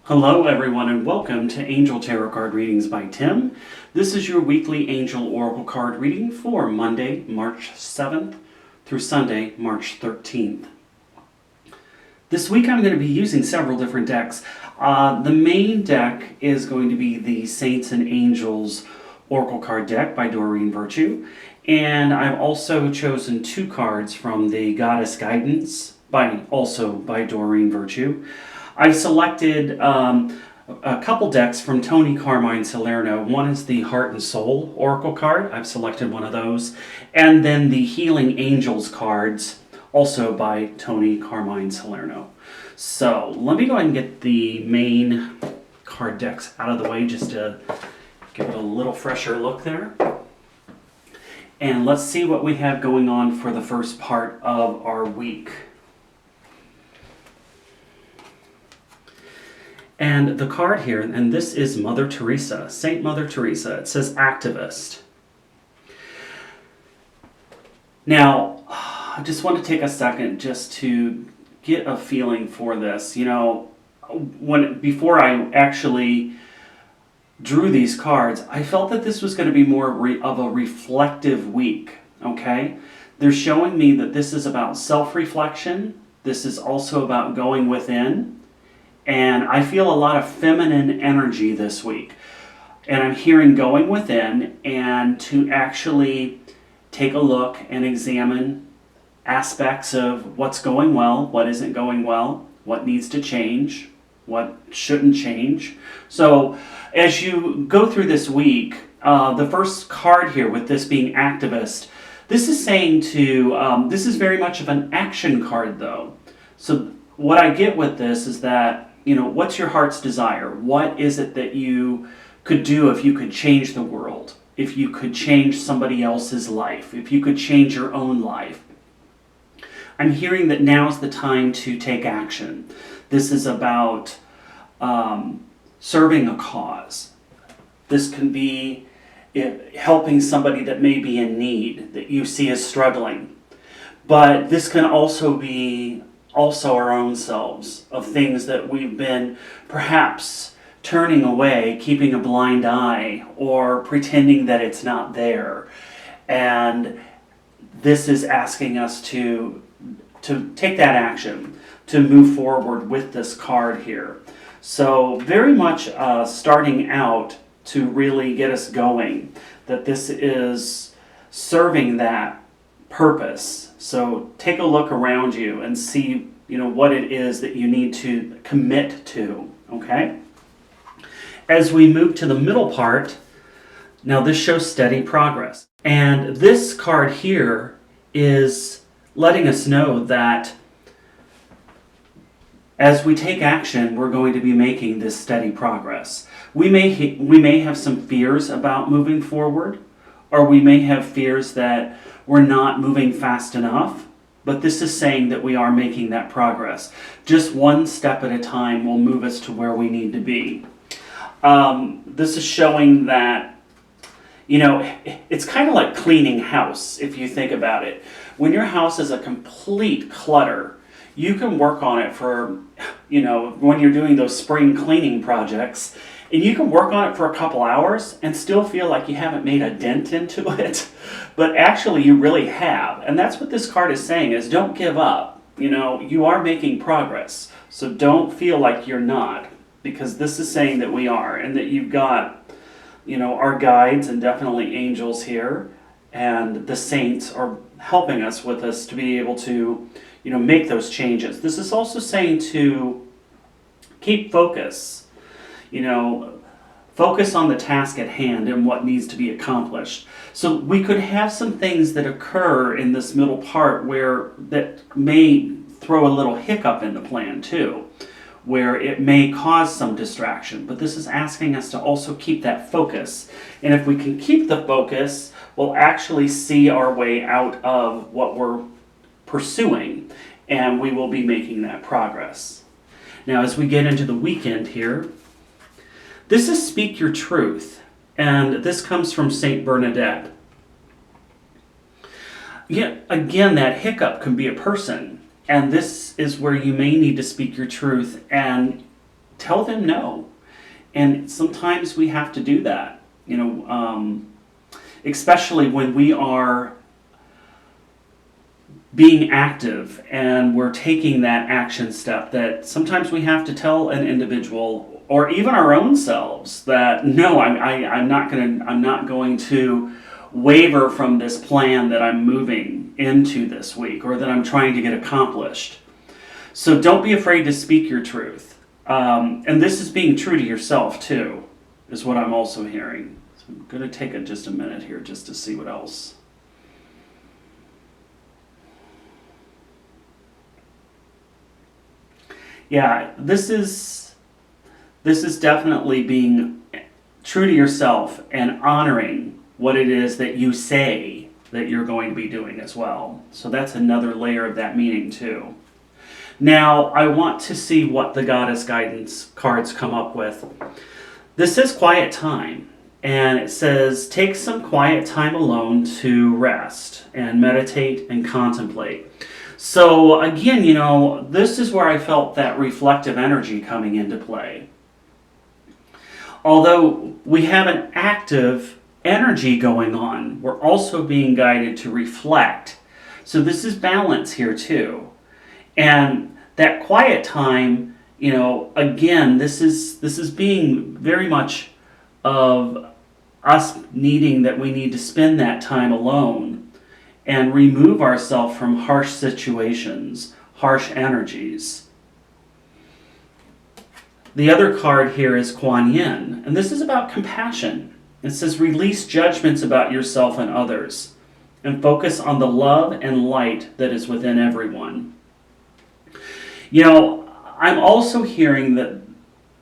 Hello everyone and welcome to Angel Tarot Card Readings by Tim. This is your weekly Angel Oracle card reading for Monday, March 7th through Sunday, March 13th. This week I'm going to be using several different decks. The main deck is going to be the Saints and Angels Oracle card deck by Doreen Virtue. And I've also chosen two cards from the Goddess Guidance by Doreen Virtue. I've selected a couple decks from Tony Carmine Salerno. One is the Heart and Soul Oracle card. I've selected one of those. And then the Healing Angels cards, also by Tony Carmine Salerno. So let me go ahead and get the main card decks out of the way just to give it a little fresher look there. And let's see what we have going on for the first part of our week. And the card here, and this is Mother Teresa, Saint Mother Teresa. It says activist. Now, I just want to take a second just to get a feeling for this. You know, before I actually drew these cards, I felt that this was going to be more of a reflective week, okay? They're showing me that this is about self-reflection. This is also about going within. And I feel a lot of feminine energy this week. And I'm hearing going within and to actually take a look and examine aspects of what's going well, what isn't going well, what needs to change, what shouldn't change. So as you go through this week, the first card here with this being activist, this is saying this is very much of an action card though. So what I get with this is that, you know, what's your heart's desire? What is it that you could do if you could change the world? If you could change somebody else's life? If you could change your own life? I'm hearing that now's the time to take action. This is about serving a cause. This can be helping somebody that may be in need, that you see as struggling. But this can also be our own selves, of things that we've been perhaps turning away, keeping a blind eye, or pretending that it's not there. And this is asking us to take that action, to move forward with this card here. So very much starting out to really get us going, that this is serving that purpose. So take a look around you and see, you know, what it is that you need to commit to, okay? As we move to the middle part, now this shows steady progress. And this card here is letting us know that as we take action, we're going to be making this steady progress. We may have some fears about moving forward, or we may have fears that we're not moving fast enough, but this is saying that we are making that progress. Just one step at a time will move us to where we need to be. This is showing that, you know, it's kind of like cleaning house, if you think about it. When your house is a complete clutter, you can work on it for, you know, when you're doing those spring cleaning projects, and you can work on it for a couple hours and still feel like you haven't made a dent into it. But actually you really have. And that's what this card is saying, is don't give up. You know, you are making progress. So don't feel like you're not. Because this is saying that we are. And that you've got, you know, our guides and definitely angels here. And the saints are helping us with us to be able to, you know, make those changes. This is also saying to keep focus. You know, focus on the task at hand and what needs to be accomplished. So we could have some things that occur in this middle part that may throw a little hiccup in the plan too, where it may cause some distraction. But this is asking us to also keep that focus. And if we can keep the focus, we'll actually see our way out of what we're pursuing, and we will be making that progress. Now, as we get into the weekend here, this is Speak Your Truth, and this comes from Saint Bernadette. Yet again, that hiccup can be a person, and this is where you may need to speak your truth, and tell them no. And sometimes we have to do that, especially when we are being active and we're taking that action step, that sometimes we have to tell an individual or even our own selves that no, I'm not going to waver from this plan that I'm moving into this week or that I'm trying to get accomplished. So don't be afraid to speak your truth. And this is being true to yourself too, is what I'm also hearing. So I'm going to take just a minute here just to see what else. Yeah, this is definitely being true to yourself and honoring what it is that you say that you're going to be doing as well. So that's another layer of that meaning too. Now, I want to see what the Goddess Guidance cards come up with. This says quiet time, and it says take some quiet time alone to rest and meditate and contemplate. So again, this is where I felt that reflective energy coming into play. Although we have an active energy going on, we're also being guided to reflect. So this is balance here too. And that quiet time, again, this is being very much of us needing that we need to spend that time alone and remove ourselves from harsh situations, harsh energies. The other card here is Kuan Yin, and this is about compassion. It says release judgments about yourself and others and focus on the love and light that is within everyone. I'm also hearing that,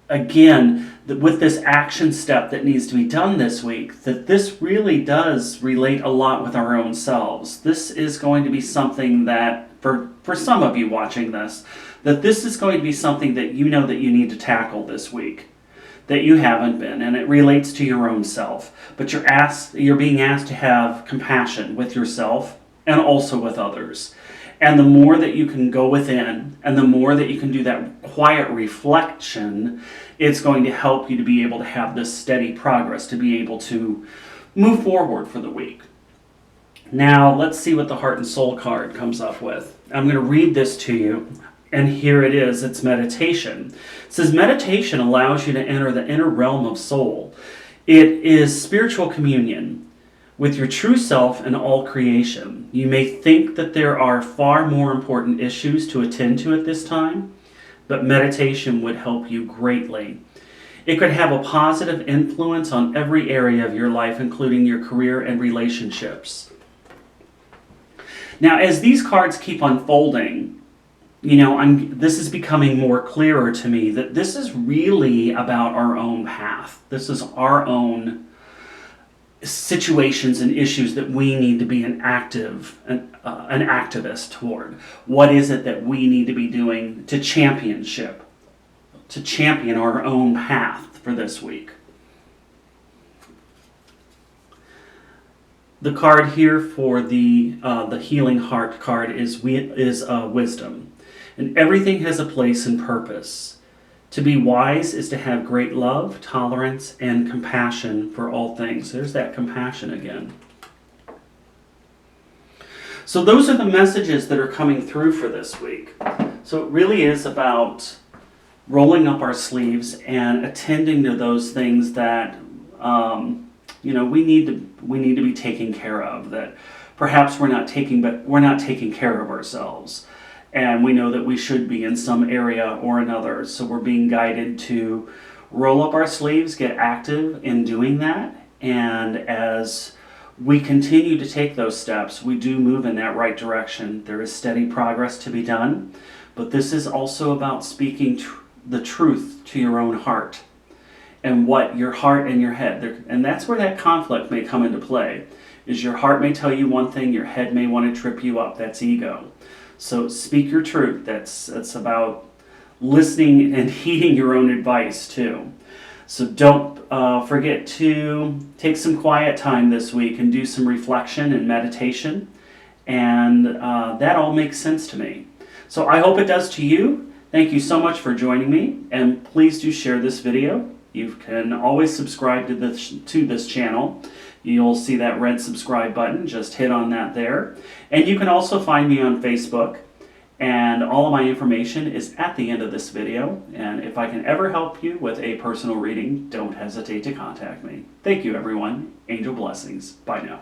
again, that with this action step that needs to be done this week, that this really does relate a lot with our own selves. This is going to be something that, for some of you watching this, that this is going to be something that you know that you need to tackle this week, that you haven't been, and it relates to your own self. But you're being asked to have compassion with yourself and also with others. And the more that you can go within, and the more that you can do that quiet reflection, it's going to help you to be able to have this steady progress, to be able to move forward for the week. Now, let's see what the Heart and Soul card comes up with. I'm going to read this to you, and here it is. It's meditation. It says, meditation allows you to enter the inner realm of soul. It is spiritual communion with your true self and all creation. You may think that there are far more important issues to attend to at this time, but meditation would help you greatly. It could have a positive influence on every area of your life, including your career and relationships. Now, as these cards keep unfolding, this is becoming more clearer to me that this is really about our own path. This is our own situations and issues that we need to be an activist toward. What is it that we need to be doing to champion our own path for this week? The card here for the Healing Heart card is wisdom, and everything has a place and purpose. To be wise is to have great love, tolerance, and compassion for all things. There's that compassion again. So those are the messages that are coming through for this week. So it really is about rolling up our sleeves and attending to those things that we need to be taking care of. That perhaps we're not taking care of ourselves. And we know that we should be in some area or another. So we're being guided to roll up our sleeves, get active in doing that. And as we continue to take those steps, we do move in that right direction. There is steady progress to be done. But this is also about speaking the truth to your own heart and what your heart and your head. And that's where that conflict may come into play. Is your heart may tell you one thing, your head may want to trip you up. That's ego. So speak your truth. That's about listening and heeding your own advice too. So don't forget to take some quiet time this week and do some reflection and meditation. And that all makes sense to me. So I hope it does to you. Thank you so much for joining me, and please do share this video. You can always subscribe to this channel. You'll see that red subscribe button. Just hit on that there. And you can also find me on Facebook. And all of my information is at the end of this video. And if I can ever help you with a personal reading, don't hesitate to contact me. Thank you, everyone. Angel blessings. Bye now.